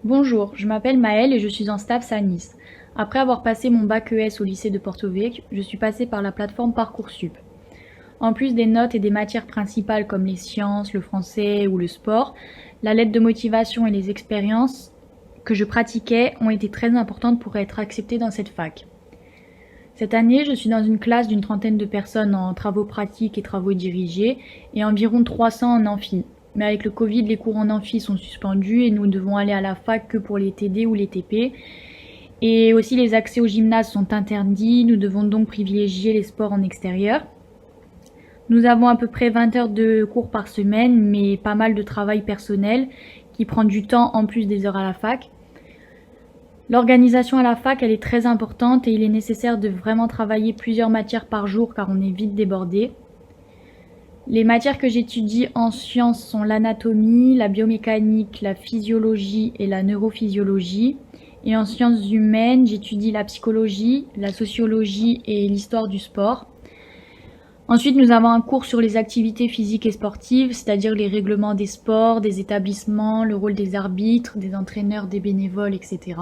Bonjour, je m'appelle Maëlle et je suis en STAPS à Nice. Après avoir passé mon bac ES au lycée de Porto Vecchio, je suis passée par la plateforme Parcoursup. En plus des notes et des matières principales comme les sciences, le français ou le sport, la lettre de motivation et les expériences que je pratiquais ont été très importantes pour être acceptée dans cette fac. Cette année, je suis dans une classe d'une trentaine de personnes en travaux pratiques et travaux dirigés et environ 300 en amphi. Mais avec le Covid, les cours en amphi sont suspendus et nous devons aller à la fac que pour les TD ou les TP. Et aussi les accès au gymnase sont interdits, nous devons donc privilégier les sports en extérieur. Nous avons à peu près 20 heures de cours par semaine, mais pas mal de travail personnel qui prend du temps en plus des heures à la fac. L'organisation à la fac, elle est très importante et il est nécessaire de vraiment travailler plusieurs matières par jour car on est vite débordé. Les matières que j'étudie en sciences sont l'anatomie, la biomécanique, la physiologie et la neurophysiologie. Et en sciences humaines, j'étudie la psychologie, la sociologie et l'histoire du sport. Ensuite, nous avons un cours sur les activités physiques et sportives, c'est-à-dire les règlements des sports, des établissements, le rôle des arbitres, des entraîneurs, des bénévoles, etc.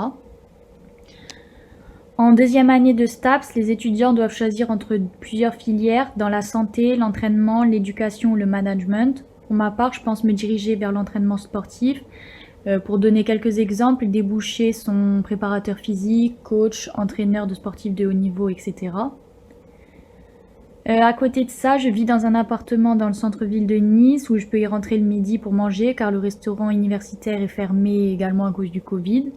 En deuxième année de STAPS, les étudiants doivent choisir entre plusieurs filières dans la santé, l'entraînement, l'éducation ou le management. Pour ma part, je pense me diriger vers l'entraînement sportif. Pour donner quelques exemples, les débouchés sont préparateur physique, coach, entraîneur de sportifs de haut niveau, etc. À côté de ça, je vis dans un appartement dans le centre-ville de Nice où je peux y rentrer le midi pour manger car le restaurant universitaire est fermé également à cause du Covid.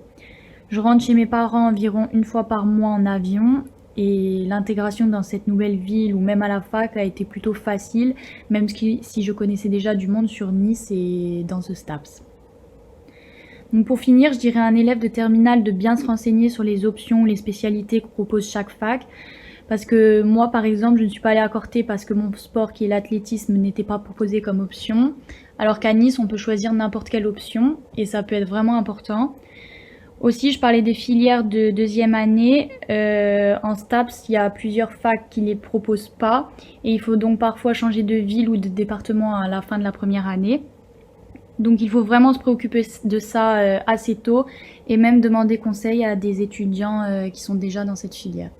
Je rentre chez mes parents environ une fois par mois en avion et l'intégration dans cette nouvelle ville ou même à la fac a été plutôt facile, même si je connaissais déjà du monde sur Nice et dans ce STAPS. Donc pour finir, je dirais à un élève de terminale de bien se renseigner sur les options ou les spécialités que propose chaque fac. Parce que moi, par exemple, je ne suis pas allée à Corté parce que mon sport, qui est l'athlétisme, n'était pas proposé comme option. Alors qu'à Nice, on peut choisir n'importe quelle option et ça peut être vraiment important. Aussi, je parlais des filières de deuxième année. En STAPS, il y a plusieurs facs qui ne les proposent pas et il faut donc parfois changer de ville ou de département à la fin de la première année. Donc il faut vraiment se préoccuper de ça assez tôt et même demander conseil à des étudiants qui sont déjà dans cette filière.